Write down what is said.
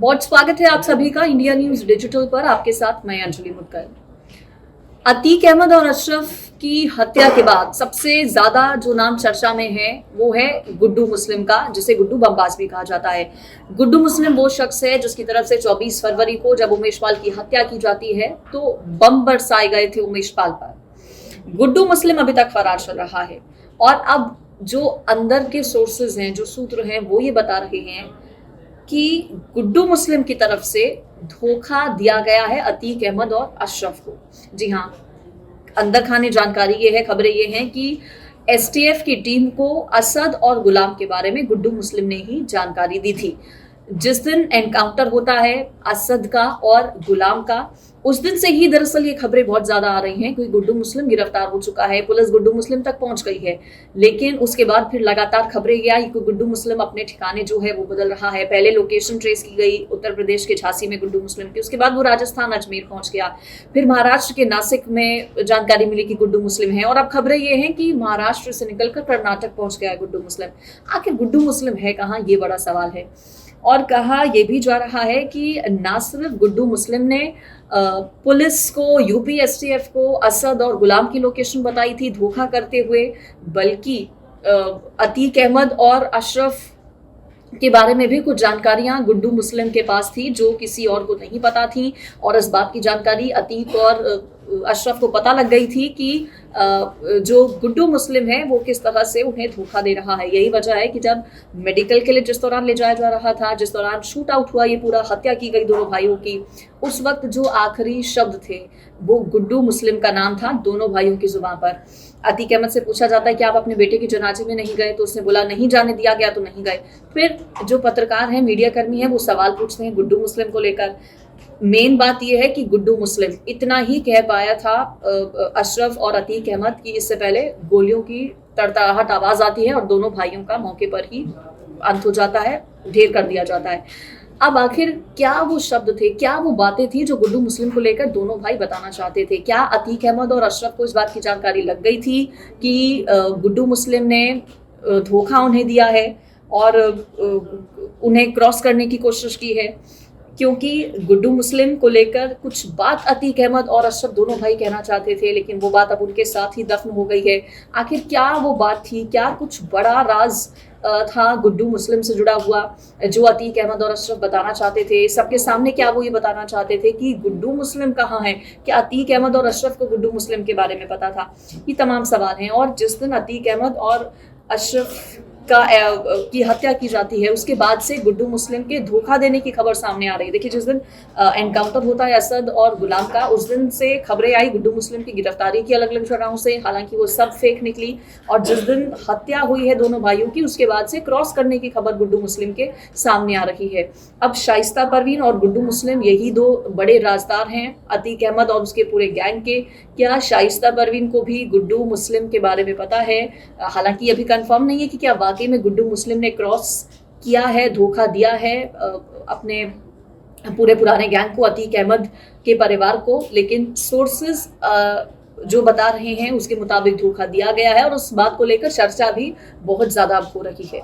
बहुत स्वागत है आप सभी का इंडिया न्यूज डिजिटल पर। आपके साथ मैं अंजलि मुदगल। अतीक अहमद और अशरफ की हत्या के बाद सबसे ज्यादा जो नाम चर्चा में है वो है गुड्डू मुस्लिम का, जिसे गुड्डू बमबाज भी कहा जाता है। गुड्डू मुस्लिम वो शख्स है जिसकी तरफ से 24 फरवरी को जब उमेश पाल की हत्या की जाती है तो बम बरसाए गए थे उमेश पाल पर। गुड्डू मुस्लिम अभी तक फरार चल रहा है और अब जो अंदर के सोर्सेज हैं, जो सूत्र हैं, वो ये बता रहे हैं कि गुड्डू मुस्लिम की तरफ से धोखा दिया गया है अतीक अहमद और अशरफ को। जी हाँ, अंदर खाने जानकारी ये है, खबरें ये हैं कि एसटीएफ की टीम को असद और गुलाम के बारे में गुड्डू मुस्लिम ने ही जानकारी दी थी। जिस दिन एनकाउंटर होता है असद का और गुलाम का, उस दिन से ही दरअसल ये खबरें बहुत ज्यादा आ रही हैं कि गुड्डू मुस्लिम गिरफ्तार हो चुका है, पुलिस गुड्डू मुस्लिम तक पहुंच गई है। लेकिन उसके बाद फिर लगातार खबरें ये आई कि गुड्डू मुस्लिम अपने ठिकाने जो है वो बदल रहा है। पहले लोकेशन ट्रेस की गई उत्तर प्रदेश के झांसी में गुड्डू मुस्लिम की, उसके बाद वो राजस्थान अजमेर पहुंच गया, फिर महाराष्ट्र के नासिक में जानकारी मिली कि गुड्डू मुस्लिम है, और अब खबरें ये हैं कि महाराष्ट्र से निकलकर कर्नाटक पहुंच गया है गुड्डू मुस्लिम। आखिर गुड्डू मुस्लिम है कहाँ, ये बड़ा सवाल है। और कहा यह भी जा रहा है कि ना सिर्फ गुड्डू मुस्लिम ने पुलिस को, यूपी एसटीएफ को असद और गुलाम की लोकेशन बताई थी धोखा करते हुए, बल्कि अतीक अहमद और अशरफ के बारे में भी कुछ जानकारियां गुड्डू मुस्लिम के पास थी जो किसी और को नहीं पता थी। और इस बात की जानकारी अतीक और अशरफ को पता लग गई थी कि जो गुड्डू मुस्लिम है वो किस तरह से उन्हें धोखा दे रहा है। यही वजह है कि जब मेडिकल के लिए जिस दौरान ले जाया जा रहा था, जिस दौरान शूट आउट हुआ, ये पूरा हत्या की गई दोनों भाइयों की, उस वक्त जो आखिरी शब्द थे वो गुड्डू मुस्लिम का नाम था दोनों भाइयों की जुबान पर। अतीक अहमद से पूछा जाता है कि आप अपने बेटे के जनाजे में नहीं गए, तो उसने बोला नहीं जाने दिया गया तो नहीं गए। फिर जो पत्रकार हैं, मीडिया कर्मी हैं, वो सवाल पूछते हैं गुड्डू मुस्लिम को लेकर। मेन बात यह है कि गुड्डू मुस्लिम इतना ही कह पाया था अशरफ और अतीक अहमद की इससे पहले गोलियों की तड़तड़ाहट आवाज आती है और दोनों भाइयों का मौके पर ही अंत हो जाता है, ढेर कर दिया जाता है। अब आखिर क्या वो शब्द थे, क्या वो बातें थी जो गुड्डू मुस्लिम को लेकर दोनों भाई बताना चाहते थे? क्या अतीक अहमद और अशरफ को इस बात की जानकारी लग गई थी कि गुड्डू मुस्लिम ने धोखा उन्हें दिया है और उन्हें क्रॉस करने की कोशिश की है? क्योंकि गुड्डू मुस्लिम को लेकर कुछ बात अतीक अहमद और अशरफ दोनों भाई कहना चाहते थे, लेकिन वो बात अब उनके साथ ही दफन हो गई है। आखिर क्या वो बात थी, क्या कुछ बड़ा राज था गुड्डू मुस्लिम से जुड़ा हुआ जो अतीक अहमद और अशरफ बताना चाहते थे? सबके सामने क्या वो ये बताना चाहते थे कि गुड्डू मुस्लिम कहाँ है? क्या अतीक अहमद और अशरफ को गुड्डू मुस्लिम के बारे में पता था? ये तमाम सवाल हैं। और जिस दिन अतीक अहमद और अशरफ की हत्या की जाती है उसके बाद से गुड्डू मुस्लिम के धोखा देने की खबर सामने आ रही है। देखिए, जिस दिन एनकाउंटर होता है असद और गुलाम का, उस दिन से खबरें आई गुड्डू मुस्लिम की गिरफ्तारी की अलग अलग जगहों से, हालांकि वो सब फेक निकली। और जिस दिन हत्या हुई है दोनों भाइयों की, उसके बाद से क्रॉस करने की खबर गुड्डू मुस्लिम के सामने आ रही है। अब शाइस्ता परवीन और गुड्डू मुस्लिम यही दो बड़े राजदार हैं अतीक अहमद और उसके पूरे गैंग के। क्या शाइस्ता परवीन को भी गुड्डू मुस्लिम के बारे में पता है? हालांकि अभी कंफर्म नहीं है कि क्या वाकई में गुड्डू मुस्लिम ने क्रॉस किया है, धोखा दिया है अपने पूरे पुराने गैंग को, अतीक अहमद के परिवार को। लेकिन सोर्सेज जो बता रहे हैं उसके मुताबिक धोखा दिया गया है और उस बात को लेकर चर्चा भी बहुत ज्यादा हो रही है।